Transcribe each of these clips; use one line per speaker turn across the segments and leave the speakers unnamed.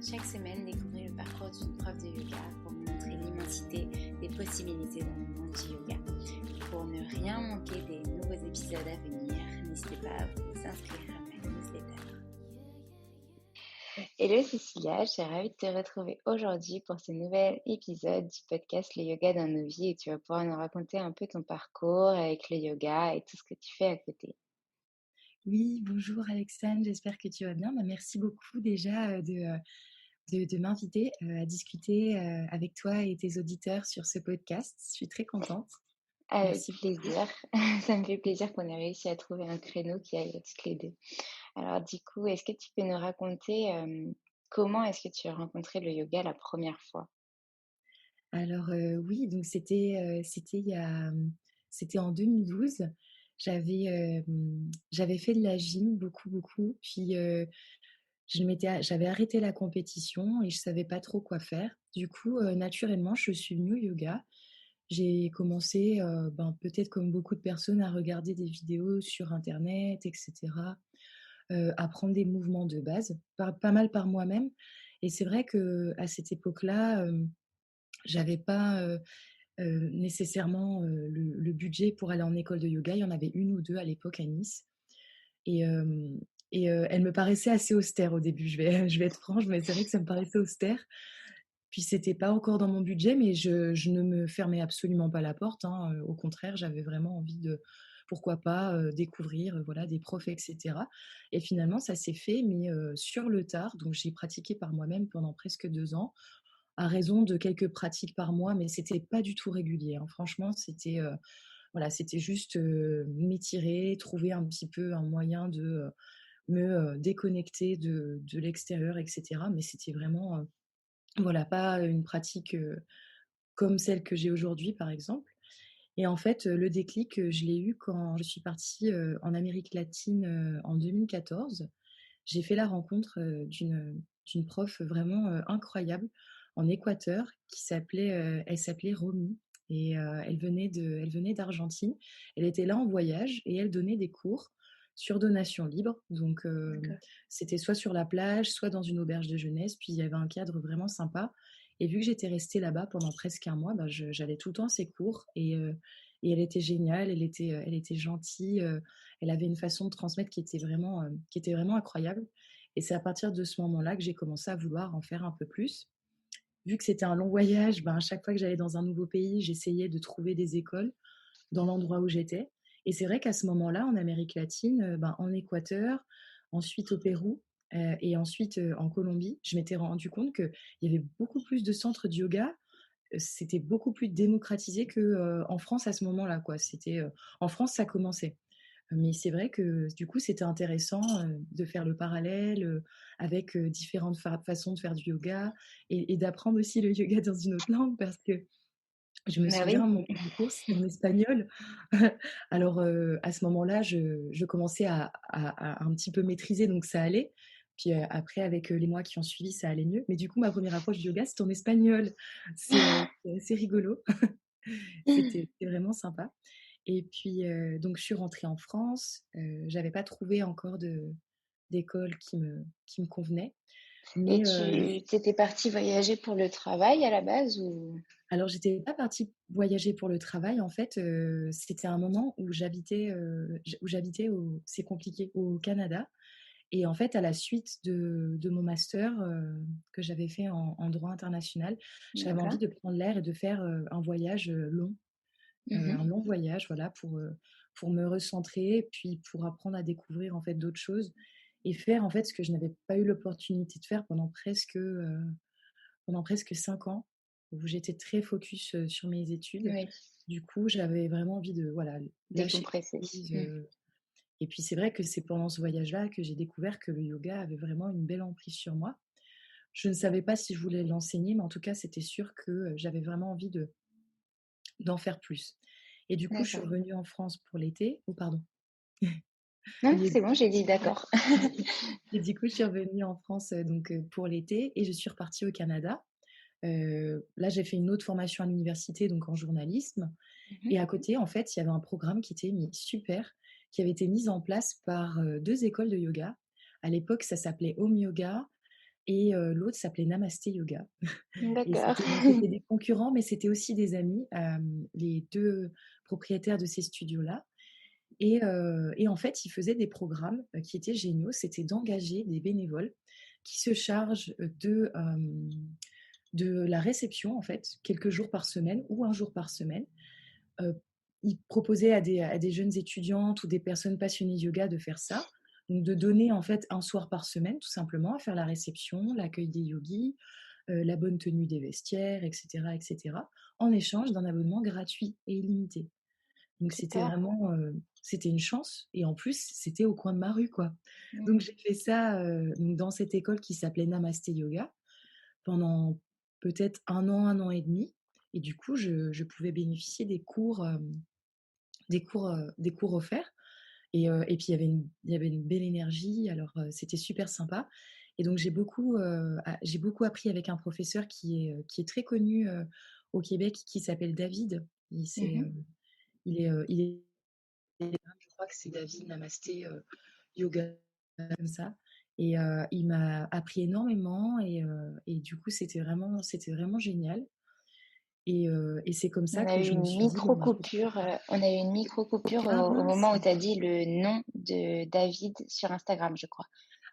Chaque semaine, découvrez le parcours d'une prof de yoga pour vous montrer l'immensité des possibilités dans le monde du yoga. Pour ne rien manquer des nouveaux épisodes à venir, n'hésitez pas à vous inscrire à ma newsletter. Hello Cécilia, je suis ravie de te retrouver aujourd'hui pour ce nouvel épisode du podcast Le Yoga dans nos vies et tu vas pouvoir nous raconter un peu ton parcours avec le yoga et tout ce que tu fais à côté.
Oui, bonjour Alexandre, j'espère que tu vas bien. Merci beaucoup déjà de m'inviter à discuter avec toi et tes auditeurs sur ce podcast. Je suis très contente.
Avec
Merci.
plaisir, ça me fait plaisir qu'on ait réussi à trouver un créneau qui aille à toutes les deux. Alors du coup, est-ce que tu peux nous raconter comment est-ce que tu as rencontré le yoga la première fois?
Alors oui, donc c'était en 2012. J'avais fait de la gym beaucoup. Puis j'avais arrêté la compétition et je savais pas trop quoi faire. Du coup, naturellement, je suis venue au yoga. J'ai commencé, peut-être comme beaucoup de personnes, à regarder des vidéos sur internet, et cetera, apprendre des mouvements de base, pas mal par moi-même. Et c'est vrai qu'à cette époque-là, j'avais pas, nécessairement, le budget pour aller en école de yoga. Il y en avait une ou 2 à l'époque à Nice et hem elles me paraissaient assez austères au début. Je vais être franche, mais c'est vrai que ça me paraissait austère. Puis c'était pas encore dans mon budget, mais je ne me fermais absolument pas la porte, hein, au contraire, j'avais vraiment envie de, pourquoi pas, découvrir, voilà, des profs et cetera. Et finalement, ça s'est fait, mais sur le tard. Donc j'ai pratiqué par moi-même pendant presque 2 ans, à raison de quelques pratiques par mois, mais c'était pas du tout régulier, hein. Franchement, c'était, voilà, c'était juste, m'étirer, trouver un petit peu un moyen de, me, déconnecter de l'extérieur et cetera. Mais c'était vraiment, voilà, pas une pratique, comme celle que j'ai aujourd'hui, par exemple. Et en fait, le déclic, je l'ai eu quand je suis partie, en Amérique latine, en 2014. J'ai fait la rencontre, d'une prof vraiment, incroyable en Équateur elle s'appelait Romy et elle venait d'Argentine. Elle était là en voyage et elle donnait des cours sur donation libre. Donc,
D'accord.
c'était soit sur la plage, soit dans une auberge de jeunesse, puis il y avait un cadre vraiment sympa. Et vu que j'étais restée là-bas pendant presque un mois, j'allais tout le temps à ses cours et elle était géniale, elle était gentille, elle avait une façon de transmettre qui était vraiment incroyable. Et c'est à partir de ce moment-là que j'ai commencé à vouloir en faire un peu plus. Vu que c'était un long voyage, à chaque fois que j'allais dans un nouveau pays, j'essayais de trouver des écoles dans l'endroit où j'étais. Et c'est vrai qu'à ce moment-là, en Amérique latine, en Équateur, ensuite au Pérou, et ensuite, en Colombie, je m'étais rendu compte qu'il y avait beaucoup plus de centres de yoga. C'était beaucoup plus démocratisé qu'en France à ce moment-là, quoi. En France, ça commençait. Mais c'est vrai que du coup, c'était intéressant, de faire le parallèle, avec, différentes façons de faire du yoga et d'apprendre aussi le yoga dans une autre langue parce que je me
Bah
souviens,
oui.
mon cours, c'était en espagnol. Alors, à ce moment-là, je commençais à un petit peu maîtriser, donc ça allait. Puis, après avec, les mois qui ont suivi, ça allait mieux. Mais du coup, ma première approche du yoga, c'était en espagnol. C'est assez rigolo. C'était vraiment sympa. Et puis, donc je suis rentrée en France. J'avais pas trouvé encore d'école qui me convenait.
Et
Mais,
tu étais partie voyager pour le travail à la base ou?
alors j'étais pas partie voyager pour le travail. En fait, c'était un moment où j'habitais c'est compliqué, au Canada. Et en fait, à la suite de mon master, que j'avais fait en droit international, j'avais envie
D'accord.
de prendre l'air et de faire, un voyage, long. Un
Mmh.
long voyage, voilà, pour me recentrer, puis pour apprendre à découvrir, en fait, d'autres choses et faire, en fait, ce que je n'avais pas eu l'opportunité de faire pendant presque 5 ans, où j'étais très focus, sur mes études.
Oui,
Du coup, j'avais vraiment envie de, voilà, lâcher
décompresser.
prise,
Mmh.
et puis c'est vrai que c'est pendant ce voyage-là que j'ai découvert que le yoga avait vraiment une belle emprise sur moi. Je ne savais pas si je voulais l'enseigner, mais en tout cas, c'était sûr que, j'avais vraiment envie de d'en faire plus. Et du coup, je suis
D'accord.
revenue en France pour l'été. Oh pardon.
Non, non,
Et
c'est bon, j'ai dit d'accord.
et du coup, je suis revenue en France, pour l'été et je suis repartie au Canada. Là, j'ai fait une autre formation à l'université, donc en journalisme
Mmh.
et à côté, en fait, il y avait un programme qui était mais super, qui avait été mis en place par, 2 écoles de yoga. À l'époque, ça s'appelait Home Yoga et l'autre s'appelait Namasté Yoga. Et
D'accord.
c'était des concurrents, mais c'était aussi des amis, les 2 propriétaires de ces studios-là. Et en fait, ils faisaient des programmes, qui étaient géniaux. C'était d'engager des bénévoles qui se chargent, de la réception, en fait, quelques jours par semaine ou un jour par semaine. Heu, Ils proposaient à des jeunes étudiantes ou des personnes passionnées de yoga de faire ça. Donc de donner, en fait, un soir par semaine, tout simplement, à faire la réception, l'accueil des yogis, la bonne tenue des vestiaires et cetera, en échange d'un abonnement gratuit et illimité. Donc c'était
Super.
vraiment, c'était une chance et en plus, c'était au coin de ma rue, quoi. Donc
Mmh.
j'ai fait ça, donc dans cette école qui s'appelait Namasté Yoga pendant peut-être un an et demi et du coup, je pouvais bénéficier des cours offerts et puis il y avait une belle énergie, alors, c'était super sympa et donc j'ai beaucoup appris avec un professeur qui est très connu, au Québec, qui s'appelle David.
Mmh.
Il est je crois que c'est David Namasté, Yoga, comme ça et il m'a appris énormément et du coup, c'était vraiment génial et c'est comme ça
On a
que
eu
je me
une
suis dit: «Bon, bah,
micro-coupure, on a eu une micro-coupure
ah
au moment
mince!»
où tu as dit le nom de David sur Instagram, je crois.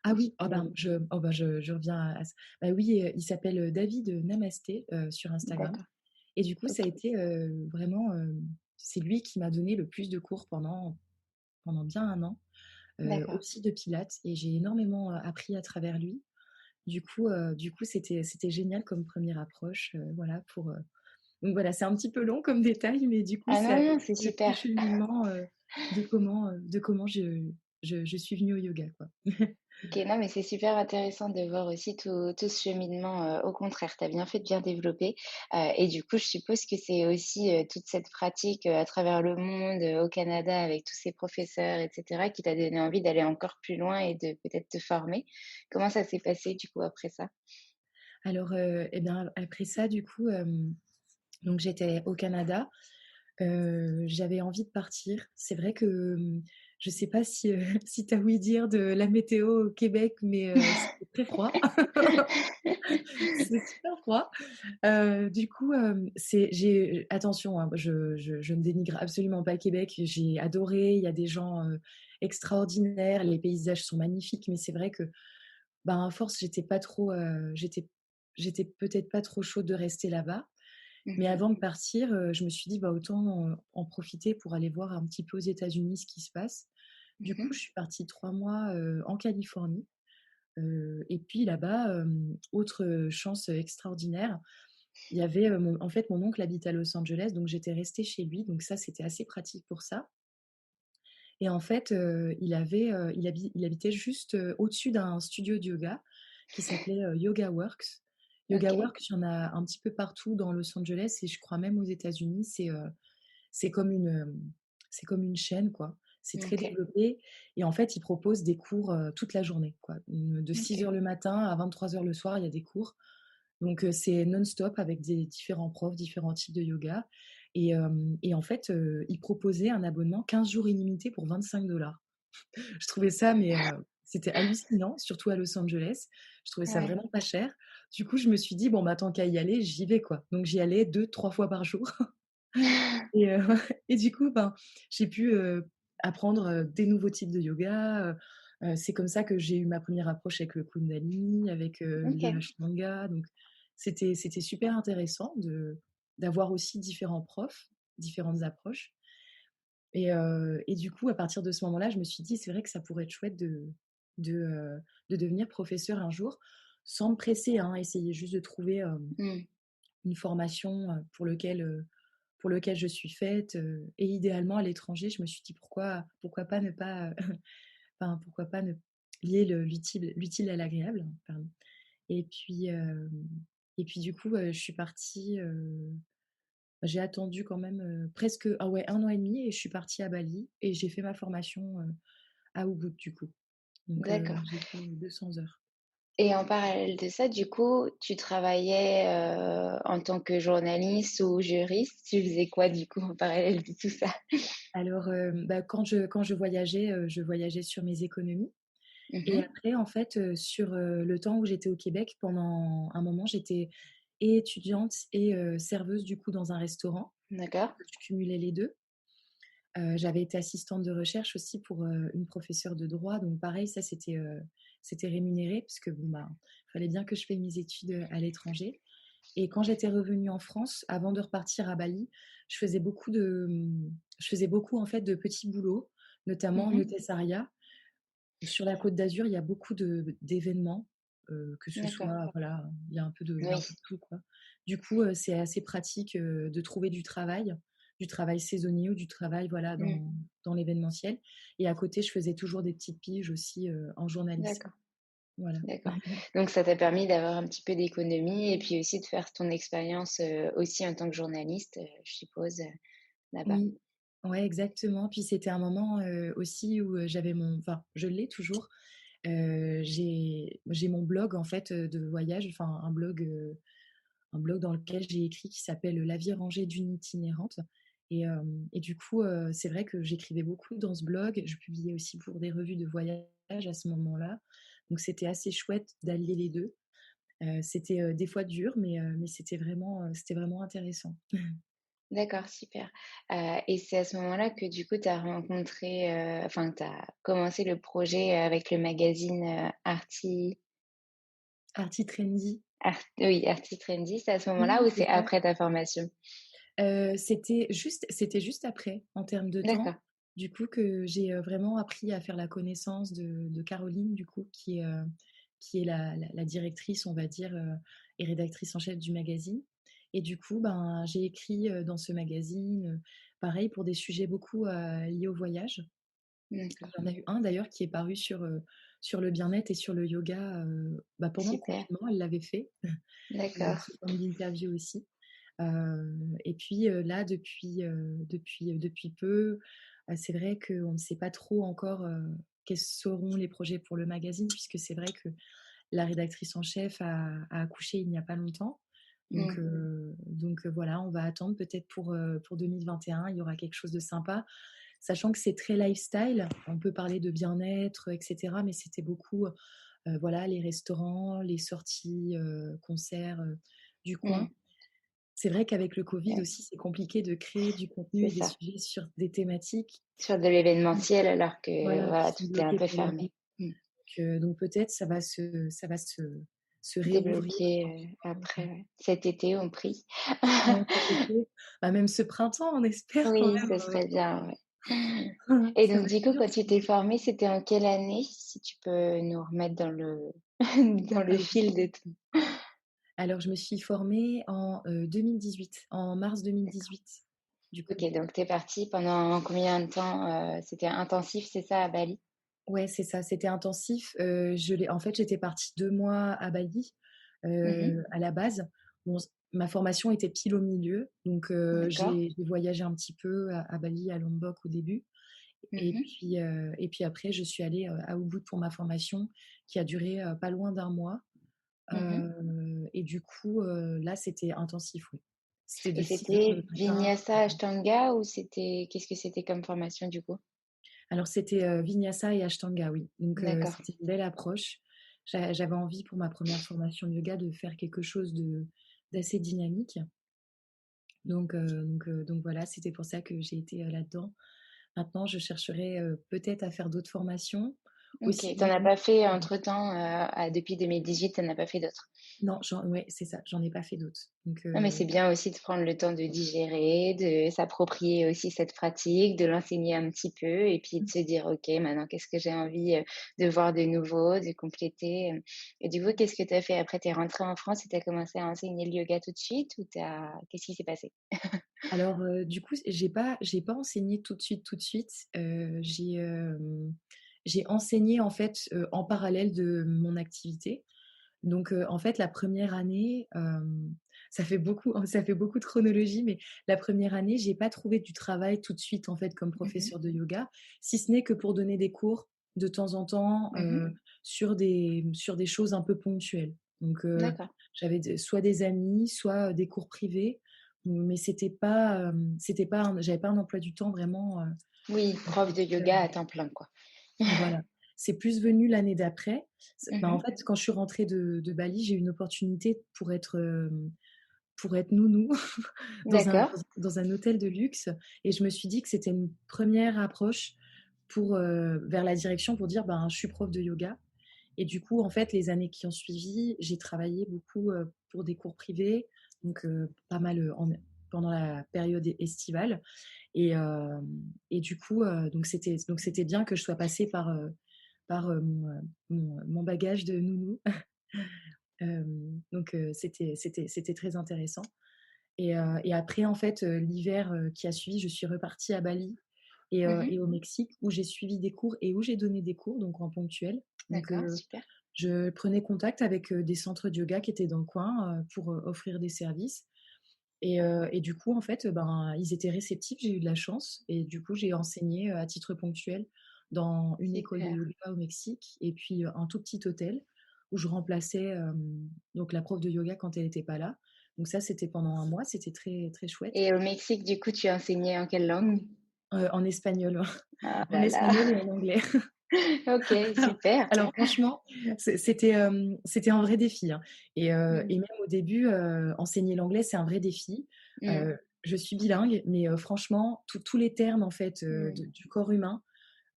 Ah
Donc
oui, ah ben, je reviens à ça. Bah oui, il s'appelle, David, Namasté, sur Instagram
d'accord,
et du coup, ça a
OK,
été, vraiment, c'est lui qui m'a donné le plus de cours pendant bien un an,
d'accord.
aussi de pilates et j'ai énormément, appris à travers lui. Du coup, c'était génial comme première approche, voilà donc voilà, c'est un petit peu long comme détail, mais du coup,
Ah
ça
non, non, c'est
le petit
super.
cheminement, de comment je suis venue au yoga, quoi.
OK, non, mais c'est super intéressant de voir aussi tout ce cheminement, au contraire, tu as bien fait de bien développer, et du coup, je suppose que c'est aussi, toute cette pratique, à travers le monde, au Canada avec tous ces professeurs et cetera, qui t'a donné envie d'aller encore plus loin et de peut-être te former. Comment ça s'est passé du coup après ça?
Alors, et bien, après ça, du coup, donc j'étais au Canada. J'avais envie de partir. C'est vrai que, je sais pas si, si tu as ouï dire de la météo au Québec, mais, c'est très froid. C'est super froid. Du coup, j'ai attention, hein, je ne dénigre absolument pas le Québec. J'ai adoré, il y a des gens, extraordinaires, les paysages sont magnifiques, mais c'est vrai que, ben, à force, j'étais peut-être pas trop chaude de rester là-bas. Mais
Mmh.
avant de partir, je me suis dit: «Bah, autant, en profiter pour aller voir un petit peu aux États-Unis ce qui se passe». Du coup,
Mmh.
je suis partie 3 mois, en Californie, et puis là-bas, autre, chance extraordinaire, il y avait, mon oncle habite à Los Angeles, donc j'étais restée chez lui, donc ça, c'était assez pratique pour ça et en fait, il habitait juste, au-dessus d'un studio de yoga qui s'appelait, Yoga Works. Yoga
OK,
Works, il y en a un petit peu partout dans Los Angeles et je crois même aux États-Unis. C'est comme une chaîne, quoi. C'est très
OK,
développé et en fait, ils proposent des cours, toute la journée, quoi. De 6 heures
OK.
le matin à 23 heures le soir, il y a des cours. Donc c'est non-stop avec des différents profs, différents types de yoga et en fait, ils proposaient un abonnement 15 jours illimité pour 25 $. Je trouvais ça mais c'était hallucinant, surtout à Los Angeles. Je trouvais ça
Ouais.
vraiment pas cher. Du coup, je me suis dit: «Bon, bah, tant qu'à y aller, j'y vais, quoi». Donc j'y allais 2-3 fois par jour. Et et du coup, ben, j'ai pu, apprendre, des nouveaux types de yoga, c'est comme ça que j'ai eu ma première approche avec le Kundalini, avec, le
OK.
Ashtanga, donc c'était super intéressant d'avoir aussi différents profs, différentes approches et du coup, à partir de ce moment-là, je me suis dit: «C'est vrai que ça pourrait être chouette de devenir professeur un jour», sans me presser, hein, essayer juste de trouver,
Mmh.
une formation, pour lequel je suis faite, et idéalement à l'étranger. Je me suis dit: «Pourquoi pas ne pas, enfin, pourquoi pas ne lier l'utile à l'agréable?» Pardon et puis du coup, je suis partie, j'ai attendu quand même, presque ah ouais, un an et demi et je suis partie à Bali et j'ai fait ma formation, à Ubud du coup. Donc
D'accord.
j'ai fait 200 heures.
Et en parallèle de ça, du coup, tu travaillais, en tant que journaliste ou juriste? Tu faisais quoi, du coup, en parallèle de tout ça?
Alors, bah, quand je voyageais sur mes économies. Et
Mmh.
après, en fait, sur, le temps où j'étais au Québec, pendant un moment, j'étais et étudiante et serveuse, du coup, dans un restaurant.
D'accord.
Je cumulais les 2. J'avais été assistante de recherche aussi pour, une professeure de droit, donc pareil, ça c'était rémunéré parce que bon, bah, fallait bien que je paye mes études, à l'étranger. Et quand j'étais revenue en France, avant de repartir à Bali, je faisais beaucoup, en fait, de petits boulots, notamment en
Mmh.
hôtessariat. Sur la Côte d'Azur, il y a beaucoup d'événements, que ce
D'accord.
soit, voilà, il y a un
Oui.
peu de tout, quoi. Du coup, c'est assez pratique, de trouver du travail saisonnier ou du travail, voilà,
Mmh.
dans l'événementiel. Et à côté, je faisais toujours des petites piges aussi, en journalisme.
D'accord,
Voilà.
d'accord. Donc ça t'a permis d'avoir un petit peu d'économie et puis aussi de faire ton expérience, aussi en tant que journaliste, je suppose, là-bas?
Oui, ouais, exactement. Puis c'était un moment, aussi où, j'avais je l'ai toujours, j'ai mon blog, en fait, de voyage, enfin un blog dans lequel j'ai écrit qui s'appelle «La vie rangée d'une itinérante». Et du coup, c'est vrai que j'écrivais beaucoup dans ce blog. Je publiais aussi pour des revues de voyage à ce moment-là. Donc c'était assez chouette d'allier les 2. C'était, des fois dur, mais c'était vraiment intéressant.
D'accord, super. Et c'est à ce moment-là que du coup tu as rencontré, enfin tu as commencé le projet avec le magazine,
Arty Trendy.
Arty Trendy, c'est à ce moment-là
Oui,
ou
c'est
c'est
ça.
après ta formation?
C'était juste après, en termes de temps,
D'accord.
du coup, que j'ai, vraiment appris à faire la connaissance de Caroline, du coup, qui est la directrice, on va dire, et rédactrice en chef du magazine. Et du coup, ben, j'ai écrit, dans ce magazine, pareil pour des sujets beaucoup, liés au voyage. Il
D'accord,
y en a eu un d'ailleurs qui est paru sur le bien-être et sur le yoga, bah, pendant le
super.
confinement, elle l'avait fait,
D'accord.
sous forme d'interview aussi. Et puis, là, depuis peu, c'est vrai qu'on ne sait pas trop encore, quels seront les projets pour le magazine, puisque c'est vrai que la rédactrice en chef a accouché il n'y a pas longtemps.
Mmh.
Donc, voilà, on va attendre peut-être pour 2021, il y aura quelque chose de sympa. Sachant que c'est très lifestyle, on peut parler de bien-être, et cetera, mais c'était beaucoup, voilà, les restaurants, les sorties, concerts, du
Mmh.
coin. C'est vrai qu'avec le covid
Ouais,
aussi, c'est compliqué de créer du contenu
c'est
et des
ça.
sujets sur des thématiques
Sur de l'événementiel alors que
voilà, qui
voilà,
sont
tout est un
bloquées
peu
pour le
fermé.
moment.
Mmh.
Donc peut-être ça va se réouvrir
Débloquer,
un petit peu,
après, ouais. Cet été, on prie.
ouais, cet été, bah, même ce printemps, on espère quand
Oui,
même,
ce serait bien, ouais. Et
ça
donc
va
du
être
coup,
dur
quand tu
sinon.
t'es formée, c'était en quelle année? Si tu peux nous remettre dans le dans le
Alors
fil de tout.
alors je me suis formée en, 2018, en mars 2018, du
OK,
coup.
donc tu es partie pendant combien de temps? C'était intensif, c'est ça, à Bali?
Ouais, c'est ça, c'était intensif. En fait, j'étais partie 2 mois à Bali,
Mmh.
à la base. Bon, ma formation était pile au milieu, donc
D'accord.
j'ai voyagé un petit peu à Bali, à Lombok au début
Mmh.
et puis après je suis allée, à Ubud pour ma formation qui a duré, pas loin d'un mois,
Mmh.
et du coup, là, c'était intensif, oui. C'était
Et
de 6 heures
c'était
le matin.
Vinyasa Ashtanga ou c'était qu'est-ce que c'était comme formation du coup?
Alors c'était, Vinyasa et Ashtanga, oui. Donc
D'accord.
c'était une belle approche. J'avais envie pour ma première formation de yoga de faire quelque chose d'assez dynamique. Donc voilà, c'était pour ça que j'ai été, là-dedans. Maintenant je chercherais, peut-être à faire d'autres formations
OK.
aussi
Tu en as
dynamiques.
pas fait entre-temps, depuis 2018, tu en as pas fait d'autres?
Non, ouais, c'est ça, j'en ai pas fait d'autres.
Non, mais c'est bien aussi de prendre le temps de digérer, de s'approprier aussi cette pratique, de l'enseigner un petit peu et puis de se dire: «OK, maintenant qu'est-ce que j'ai envie, de voir de nouveau, de compléter?» Et du coup, qu'est-ce que tu as fait après? Tu es rentrée en France et tu as commencé à enseigner le yoga tout de suite ou qu'est-ce qui s'est passé?
Alors, du coup, j'ai pas enseigné tout de suite. J'ai enseigné en fait, en parallèle de mon activité. Donc, en fait, la première année, ça fait beaucoup de chronologie, mais la première année, j'ai pas trouvé du travail tout de suite, en fait, comme
Mmh.
professeur de yoga, si ce n'est que pour donner des cours de temps en temps,
Mmh.
sur des choses un peu ponctuelles. Donc,
D'accord.
j'avais soit des amis, soit, des cours privés, mais c'était pas j'avais pas un emploi du temps vraiment,
Oui,
qui
prof de
était,
yoga à temps plein, quoi.
voilà. c'est plus venu l'année d'après. En
Mmh.
fait, quand je suis rentrée de Bali, j'ai eu une opportunité pour être nounou
D'accord.
dans un hôtel de luxe et je me suis dit que c'était une première approche vers la direction pour dire: «Ben, je suis prof de yoga». Et du coup, en fait, les années qui ont suivi, j'ai travaillé beaucoup, pour des cours privés, donc pas mal, pendant la période estivale et du coup, donc c'était bien que je sois passée par mon bagage de nounou. Donc c'était très intéressant et après en fait, l'hiver, qui a suivi, je suis repartie à Bali
Mmh.
et au Mexique où j'ai suivi des cours et où j'ai donné des cours, donc en ponctuel. Donc
D'accord, super.
je prenais contact avec, des centres de yoga qui étaient dans le coin, pour, offrir des services et du coup, en fait, ben, ils étaient réceptifs, j'ai eu de la chance et du coup, j'ai enseigné, à titre ponctuel dans une école de
Super.
yoga au Mexique et puis, un tout petit hôtel où je remplaçais, donc la prof de yoga quand elle n'était pas là. Donc ça, c'était pendant un mois, c'était très, très chouette.
Et au Mexique, du coup, tu as enseigné en quelle langue?
En espagnol,
Ah
en
là là.
espagnol et en anglais.
OK, super.
Alors franchement, c'était un vrai défi, hein
Mmh.
et même au début, enseigner l'anglais, c'est un vrai défi.
Mmh.
Heu, je suis bilingue, mais franchement, tous les termes, en fait,
Mmh.
de du corps humain,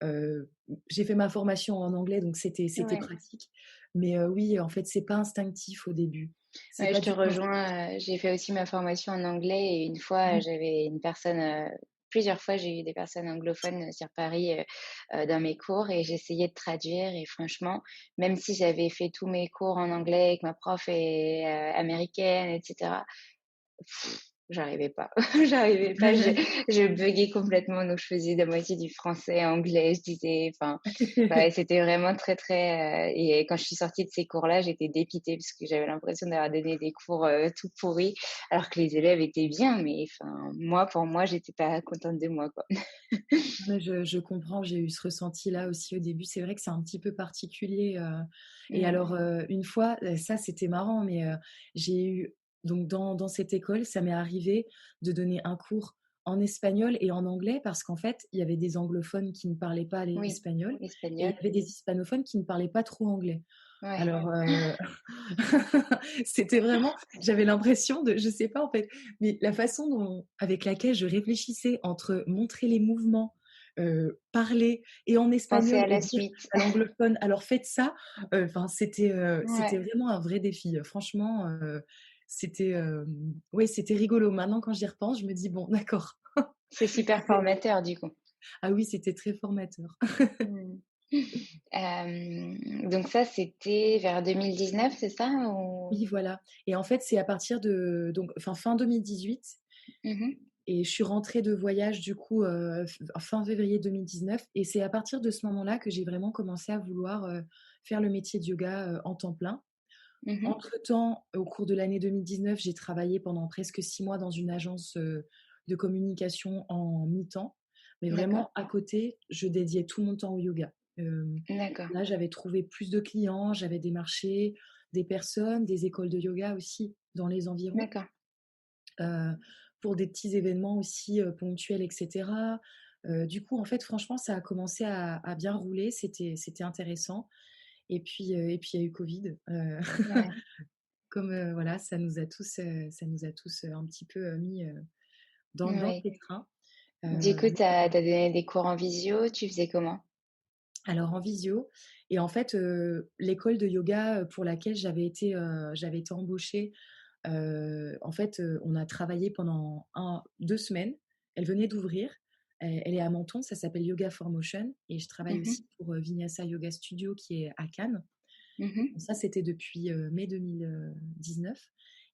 heu, j'ai fait ma formation en anglais, donc c'était
Ouais.
pratique. Mais oui, en fait, c'est pas instinctif au début. C'est
Ouais,
pas
je te
du tout
rejoins, j'ai fait aussi ma formation en anglais et une fois,
mmh,
j'avais une personne, plusieurs fois, j'ai eu des personnes anglophones, sur Paris, dans mes cours et j'essayais de traduire et franchement, même si j'avais fait tous mes cours en anglais et que ma prof est, américaine et cetera, j'arrivais pas. J'arrivais pas, je buggais complètement, donc je faisais la moitié du français, anglais, je disais enfin, ouais, c'était vraiment très, très, et quand je suis sortie de ces cours-là, j'étais dépitée parce que j'avais l'impression d'avoir donné des cours, tout pourris, alors que les élèves étaient bien, mais enfin, moi, pour moi, j'étais pas contente de moi, quoi.
Mais je comprends, j'ai eu ce ressenti-là aussi au début. C'est vrai que c'est un petit peu particulier, et
Mmh.
alors, une fois, ça c'était marrant, mais, j'ai eu donc dans cette école, ça m'est arrivé de donner un cours en espagnol et en anglais parce qu'en fait, il y avait des anglophones qui ne parlaient pas
Oui,
l'espagnol et il y
l'espagnol,
avait des hispanophones qui ne parlaient pas trop anglais.
ouais.
Alors, c'était vraiment j'avais l'impression de je sais pas en fait, mais la façon dont avec laquelle je réfléchissais entre montrer les mouvements, parler et en
Penser
espagnol
à
et
la
dire
suite.
à l'anglophone: «Alors faites ça», enfin c'était
Ouais,
vraiment un vrai défi, franchement, c'était, ouais, c'était rigolo. Maintenant quand j'y repense, je me dis: «Bon d'accord».
c'est super formateur, du coup.
Ah oui, c'était très formateur.
Mmh. Donc ça, c'était vers 2019, c'est ça? Ou
Oui, voilà et en fait, c'est à partir de donc enfin fin 2018
mmh.
et je suis rentrée de voyage du coup, fin février 2019 et c'est à partir de ce moment-là que j'ai vraiment commencé à vouloir, faire le métier de yoga, en temps plein.
Mmh.
Entre-temps, au cours de l'année 2019, j'ai travaillé pendant presque 6 mois dans une agence, de communication en mi-temps, mais
D'accord,
vraiment à côté, je dédiais tout mon temps au yoga.
d'accord,
Là, j'avais trouvé plus de clients, j'avais démarché des personnes, des écoles de yoga aussi dans les environs.
d'accord.
Heu, pour des petits événements aussi, ponctuels et cetera. Du coup, en fait, franchement, ça a commencé à bien rouler, c'était intéressant et puis il y a eu Covid,
Ouais.
comme, voilà, ça nous a tous, un petit peu, mis, dans le
Oui.
pétrin.
Du coup,
Mais
tu as donné des cours en visio, tu faisais comment?
alors en visio et en fait, l'école de yoga, pour laquelle j'avais été embauchée, en fait, on a travaillé pendant 2 semaines. Elle venait d'ouvrir. Elle est à Menton, ça s'appelle Yoga for Motion et je travaille
Mmh.
aussi pour, Vinyasa Yoga Studio qui est à Cannes.
Mmh.
Ça, c'était depuis, mai 2019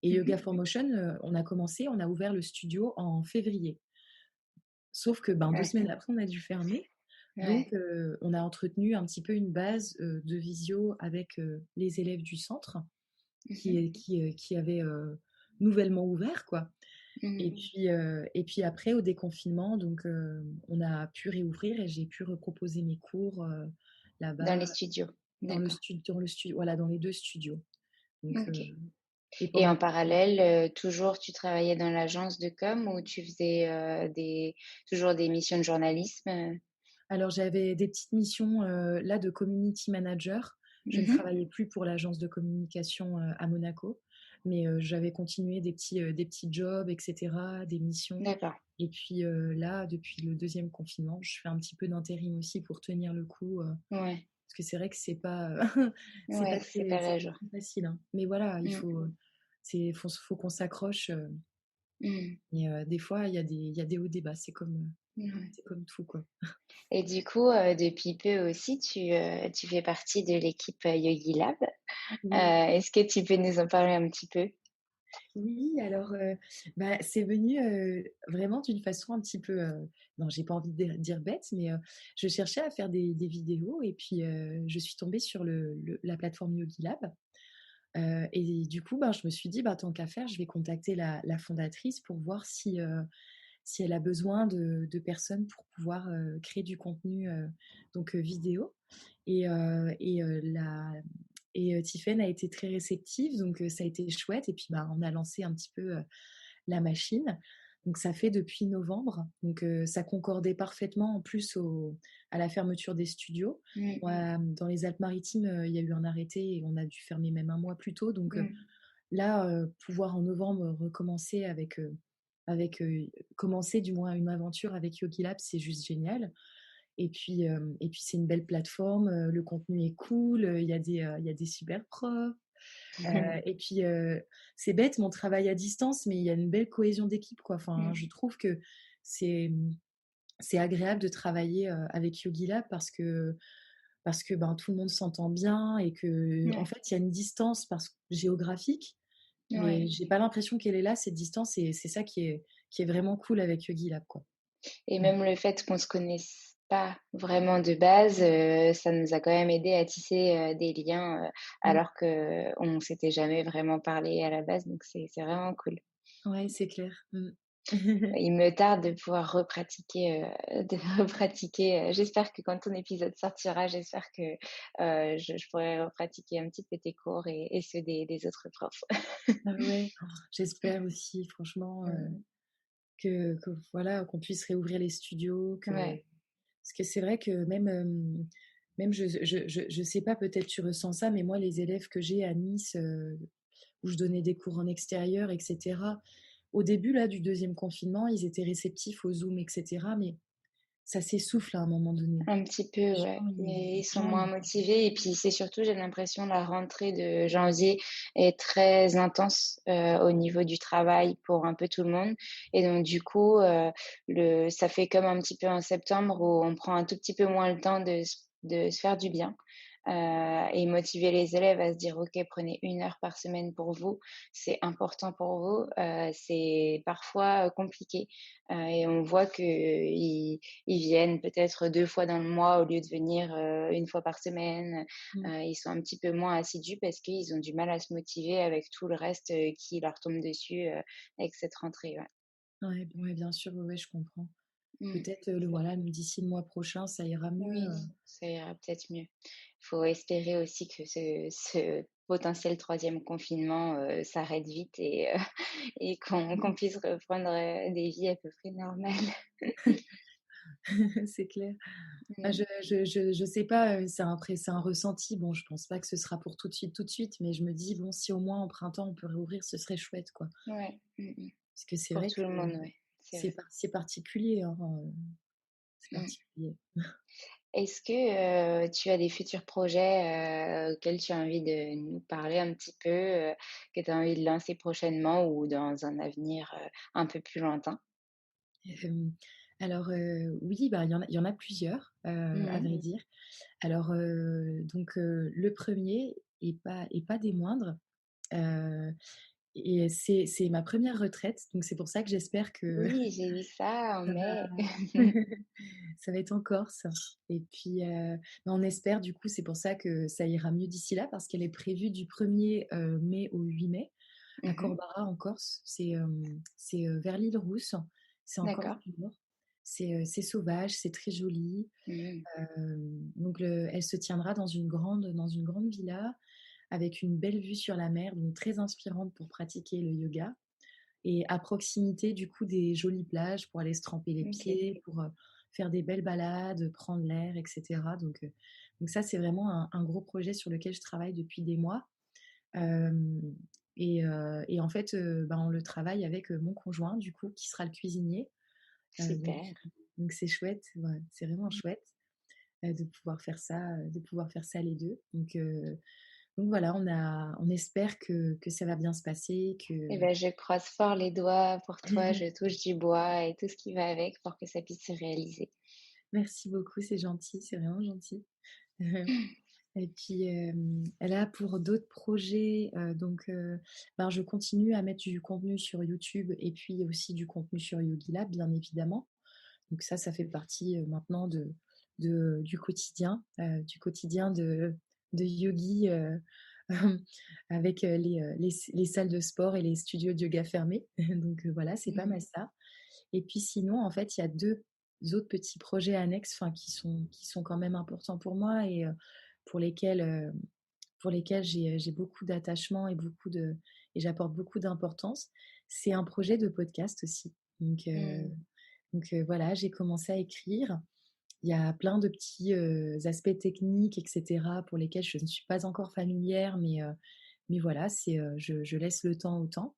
et Yoga
Mmh.
for Motion, on a ouvert le studio en février. Sauf que, ben, 2
Ouais,
semaines après, on a dû fermer. Donc,
ouais.
on a entretenu un petit peu une base, de visio avec, les élèves du centre
Mmh.
qui avaient, nouvellement ouvert, quoi.
Mmh.
Et puis après au déconfinement donc on a pu réouvrir et j'ai pu reproposer mes cours,
Dans les
là-bas
studios? D'accord,
dans le stu voilà, dans les 2 studios. Donc
OK.
et
Et
pendant
en parallèle, toujours tu travaillais dans l'agence de com ou tu faisais, toujours des missions de journalisme?
Alors j'avais des petites missions, là de community manager. Je ne
Mhm.
travaillais plus pour l'agence de communication, à Monaco, mais j'avais continué des petits jobs et cetera, des missions
D'accord.
et puis, là, depuis le deuxième confinement, je fais un petit peu d'intérim aussi pour tenir le coup,
Ouais,
parce que c'est vrai que
ouais, c'est pas
c'est
la
pas
joie.
très facile, hein. Mais voilà, il
Mm.
faut, faut qu'on s'accroche,
Mm.
et des fois, il y a des hauts, des bas.
Ouais.
C'est comme tout, quoi.
Et du coup, depuis peu aussi, tu fais partie de l'équipe Yogi Lab.
Oui.
Est-ce que tu peux nous en parler un petit peu?
Oui, alors, bah, c'est venu, vraiment d'une façon un petit peu, non, j'ai pas envie de dire bête, mais, je cherchais à faire des vidéos et puis, je suis tombée sur la plateforme YogiLab, et du coup, ben, je me suis dit: «Bah, tant qu'à faire, je vais contacter la fondatrice pour voir si elle a besoin de personnes pour pouvoir, créer du contenu, donc, vidéo». Et Tiphaine a été très réceptive, donc, ça a été chouette et puis, bah, on a lancé un petit peu, la machine. Donc ça fait depuis novembre, donc, ça concordait parfaitement en plus à la fermeture des studios.
Mm.
Moi, dans les Alpes-Maritimes, il y a eu un arrêté et on a dû fermer même un mois plus tôt, donc,
Mm.
là, pouvoir en novembre recommencer commencer du moins une aventure avec YogiLab, c'est juste génial. Et puis c'est une belle plateforme, le contenu est cool, il y a des super profs, et puis, c'est bête, mon travail à distance, mais il y a une belle cohésion d'équipe, quoi. Enfin, je
Mm.
trouve que c'est, c'est agréable de travailler, avec YogiLab parce que, ben, tout le monde s'entend bien et qu'en
Ouais,
fait, il y a une distance géographique, mais
ouais.
j'ai pas l'impression qu'elle est là, cette distance, et c'est ça qui est vraiment cool avec YogiLab, quoi.
Et
Mmh.
même le fait qu'on se connaisse pas vraiment de base, ça nous a quand même aidé à tisser, des liens,
Mmh.
alors qu'on s'était jamais vraiment parlé à la base, donc c'est vraiment cool.
Ouais, c'est clair. Mmh.
Il me tarde de pouvoir repratiquer, j'espère que quand ton épisode sortira, j'espère que, je pourrai repratiquer un petit peu tes cours et ceux des autres profs.
Ah ouais, oh, j'espère aussi franchement,
Mmh.
que voilà, qu'on puisse réouvrir les studios, que
Ouais.
parce que c'est vrai que même, même je sais pas, peut-être tu ressens ça, mais moi les élèves que j'ai à Nice, où je donnais des cours en extérieur et cetera, au début là du deuxième confinement, ils étaient réceptifs au Zoom et cetera, mais ça s'essouffle à un moment donné.
Un petit peu,
Les
ouais.
gens
Ils
les
sont
gens
moins
ils
motivés et puis c'est surtout, j'ai l'impression, la rentrée de janvier est très intense, au niveau du travail pour un peu tout le monde et donc du coup, le ça fait comme un petit peu en septembre où on prend un tout petit peu moins le temps de se faire du bien, et motiver les élèves à se dire: «OK, prenez 1 heure par semaine pour vous, c'est important pour vous», c'est parfois, compliqué, et on voit qu'ils ils viennent peut-être 2 fois dans le mois au lieu de venir, 1 fois par semaine.
mmh,
Ils sont un petit peu moins assidus parce qu'ils ont du mal à se motiver avec tout le reste, qui leur tombe dessus, avec cette rentrée, ouais.
ouais, ouais, bien sûr, ouais, ouais, je comprends.
Mmh.
Peut-être, voilà, d'ici le mois prochain, ça ira mieux,
Oui, ça ira peut-être mieux. Il faut espérer aussi que ce potentiel troisième confinement, s'arrête vite et et qu'on puisse reprendre, des vies à peu près normales.
c'est clair. Ah,
Mmh.
je sais pas, c'est un ressenti. Bon, je pense pas que ce sera pour tout de suite, mais je me dis: «Bon, si au moins au printemps on peut réouvrir, ce serait chouette, quoi».
Ouais. Mmh mh.
Parce que c'est
Pour
vrai
tout
que
le monde, ouais, c'est vrai.
c'est particulier, hein, c'est
Mmh.
particulier.
Est-ce que, tu as des futurs projets, auxquels tu as envie de nous parler un petit peu, que tu as envie de lancer prochainement ou dans un avenir, un peu plus lointain?
Hem, alors, oui, bah, il y en a plusieurs, à
Mmh.
vrai dire. Alors, donc, le premier et pas des moindres, heu et c'est ma première retraite, donc c'est pour ça que j'espère que
Oui, j'ai vu ça en
ça va
mai.
ça va être en Corse et puis, bah, on espère, du coup, c'est pour ça que ça ira mieux d'ici là parce qu'elle est prévue du 1er, mai au 8 mai à
Mmh.
Corbara en Corse. C'est, vers l'île Rousse, c'est en Corse
D'accord.
du Nord. C'est sauvage, c'est très joli,
Mmh.
donc elle se tiendra dans une grande villa avec une belle vue sur la mer, donc très inspirante pour pratiquer le yoga et à proximité, du coup, des jolies plages pour aller se tremper les
OK.
pieds, pour, faire des belles balades, prendre l'air, etc. Donc ça, c'est vraiment un gros projet sur lequel je travaille depuis des mois. Hem et en fait, on le travaille avec, mon conjoint du coup qui sera le cuisinier. Heu, donc
Super.
donc c'est chouette, ouais, c'est vraiment chouette, de pouvoir faire ça les 2. Donc voilà, on espère que ça va bien se passer,
Eh
que
ben, je croise fort les doigts pour toi, je touche du bois et tout ce qui va avec pour que ça puisse se réaliser.
merci beaucoup, c'est gentil, c'est vraiment gentil. Et puis, là, pour d'autres projets, je continue à mettre du contenu sur YouTube et puis aussi du contenu sur YogiLab, bien évidemment. Donc ça fait partie, maintenant du quotidien de yogi, avec, les salles de sport et les studios de yoga fermés. Voilà, c'est pas mal
Mmh.
ça. Et puis sinon, en fait, il y a 2 autres petits projets annexes, enfin qui sont quand même importants pour moi et pour lesquels, heu, pour lesquels j'ai beaucoup d'attachement et j'apporte beaucoup d'importance. C'est un projet de podcast aussi.
Mmh.
Voilà, j'ai commencé à écrire. Il y a plein de petits, aspects techniques et cetera pour lesquels je ne suis pas encore familière, mais voilà, je laisse le temps au temps.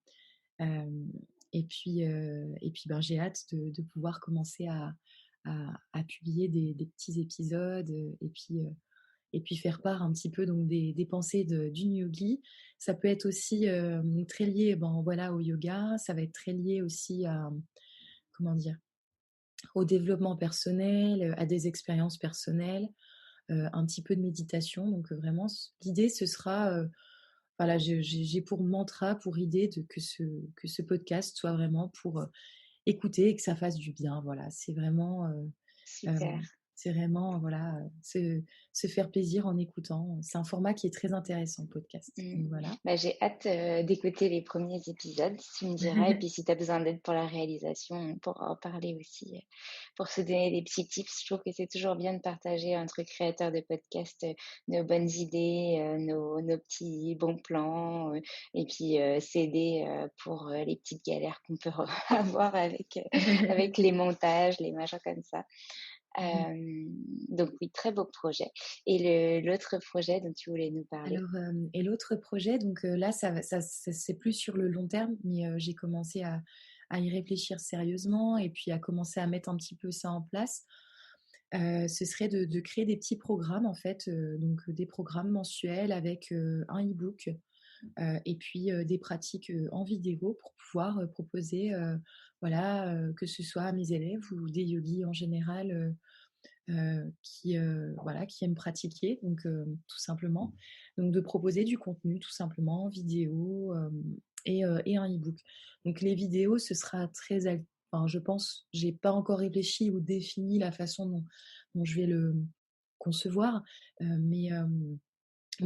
Hem j'ai hâte de pouvoir commencer à publier des petits épisodes, et puis faire part un petit peu donc des pensées d'une yogi. Ça peut être aussi, très lié, voilà, au yoga. Ça va être très lié aussi à, comment dire? Au développement personnel, à des expériences personnelles, un petit peu de méditation. Vraiment l'idée ce sera, voilà, j'ai pour mantra, pour idée de que ce podcast soit vraiment pour, écouter et que ça fasse du bien. Voilà,
Super.
Hem, c'est vraiment, voilà, se faire plaisir en écoutant. C'est un format qui est très intéressant, le podcast.
Mmh.
Donc voilà.
Bah, j'ai hâte, d'écouter les premiers épisodes, tu me diras et puis si tu as besoin d'aide pour la réalisation, on pourra en parler aussi, pour se donner des petits tips. Je trouve que c'est toujours bien de partager entre créateurs de podcasts, nos bonnes idées, nos petits bons plans, et puis, s'aider, pour, les petites galères qu'on peut avoir avec les montages, les machins comme ça. Donc oui, très beau projet et l'autre projet dont tu voulais nous parler?
Alors, et l'autre projet, là, ça c'est plus sur le long terme, mais j'ai commencé à y réfléchir sérieusement et puis à commencer à mettre un petit peu ça en place. Ce serait de créer des petits programmes, en fait, des programmes mensuels avec, un e-book, et puis, des pratiques, en vidéo pour pouvoir, proposer, voilà, que ce soit à mes élèves ou des yogis en général, voilà, qui aiment pratiquer, tout simplement. Donc de proposer du contenu tout simplement, vidéo, et un e-book. Donc les vidéos, ce sera très al enfin je pense, j'ai pas encore réfléchi ou défini la façon dont je vais le concevoir, mais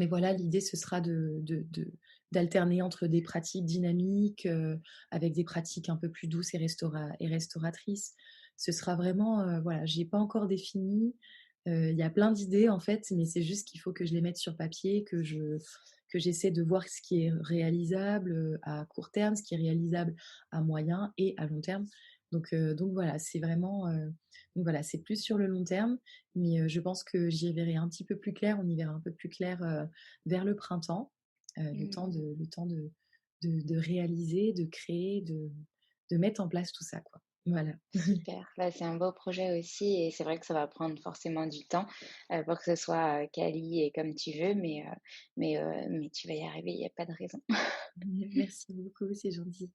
voilà, l'idée ce sera d'alterner entre des pratiques dynamiques, avec des pratiques un peu plus douces et restauratrices. Ce sera vraiment, voilà, j'ai pas encore défini, il y a plein d'idées en fait, mais c'est juste qu'il faut que je les mette sur papier, que j'essaie de voir ce qui est réalisable, à court terme, ce qui est réalisable à moyen et à long terme. Donc voilà, c'est vraiment, donc voilà, c'est plus sur le long terme, mais je pense que j'y verrai un petit peu plus clair, on y verra un peu plus clair, vers le printemps,
Mmh.
le temps de réaliser, de créer, de mettre en place tout ça, quoi. Voilà.
Super, bah, c'est un beau projet aussi et c'est vrai que ça va prendre forcément du temps, pour que ce soit, quali et comme tu veux, mais tu vas y arriver, il y a pas de raison.
Merci beaucoup, c'est gentil.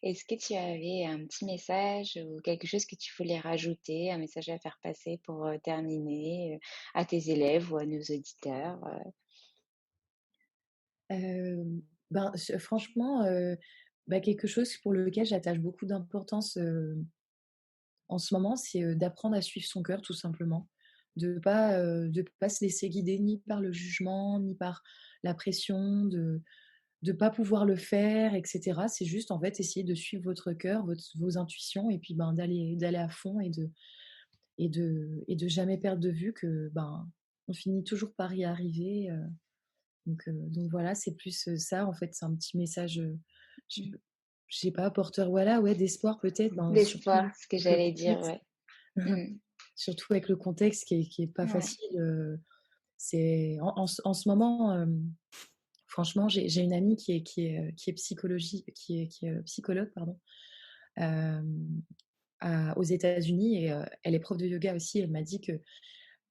Est-ce que tu avais un petit message ou quelque chose que tu voulais rajouter, un message à faire passer pour, terminer, à tes élèves ou à nos auditeurs,
Franchement, quelque chose pour lequel j'attache beaucoup d'importance, en ce moment, c'est, d'apprendre à suivre son cœur tout simplement. De pas se laisser guider ni par le jugement, ni par la pression de pas pouvoir le faire et cetera. C'est juste, en fait, essayer de suivre votre cœur, vos intuitions et puis, d'aller à fond et de jamais perdre de vue que, on finit toujours par y arriver, donc voilà, c'est plus, ça, en fait. C'est un petit message,
mmh,
je sais pas, porteur, voilà, ouais, d'espoir peut-être, surtout
d'espoir, ce que
pour le
j'allais dire,
bien-être.
ouais. Mmh.
surtout avec le contexte qui est pas
Ouais.
facile. C'est en ce moment, franchement, j'ai une amie qui est psychologue, pardon, hem, aux États-Unis et elle est prof de yoga aussi. Elle m'a dit que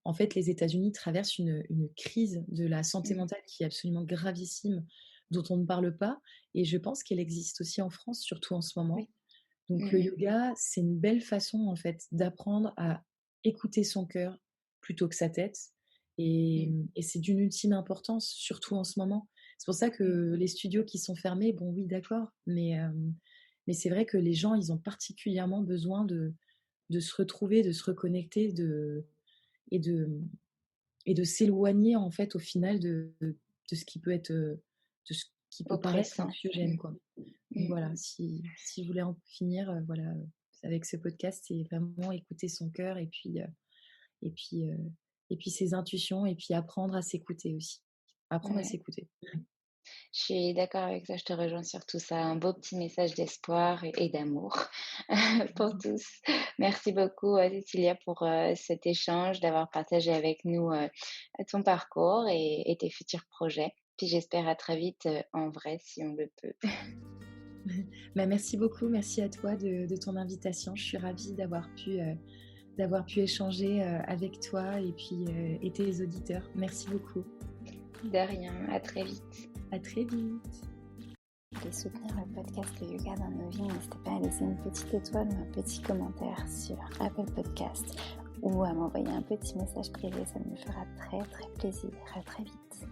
en fait, les États-Unis traversent une crise de la santé
Mmh.
mentale qui est absolument gravissime, dont on ne parle pas et je pense qu'elle existe aussi en France, surtout en ce moment.
Oui.
Donc le
Mmh.
yoga, c'est une belle façon, en fait, d'apprendre à écouter son cœur plutôt que sa tête et
Mmh.
et c'est d'une ultime importance, surtout en ce moment. C'est pour ça
Mmh.
que les studios qui sont fermés, bon oui, d'accord, mais c'est vrai que les gens, ils ont particulièrement besoin de se retrouver, de se reconnecter, et de et de s'éloigner, en fait, au final de ce qui peut être, de ce qui peut paraître
Oppressant.
anxiogène,
Mmh.
quoi. Donc
Mmh.
voilà, si je voulais en finir, voilà, avec ce podcast, c'est vraiment écouter son cœur et puis, heu et puis ses intuitions et puis apprendre à s'écouter aussi. Apprendre à
Ouais.
s'écouter.
Je suis d'accord avec toi, je te rejoins sur tout ça. Un beau petit message d'espoir et d'amour pour tous. Merci beaucoup, Cécilia, pour cet échange, d'avoir partagé avec nous ton parcours et tes futurs projets. Puis j'espère à très vite en vrai, si on le peut.
Bah, merci beaucoup, merci à toi de ton invitation. Je suis ravie d'avoir pu échanger, avec toi et puis, et tes auditeurs. Merci beaucoup.
De rien, à très vite.
À très vite.
Vous voulez soutenir le podcast Le Yoga dans nos vies, n'hésitez pas à laisser une petite étoile ou un petit commentaire sur Apple Podcast ou à m'envoyer un petit message privé, ça me fera très très plaisir. À très vite.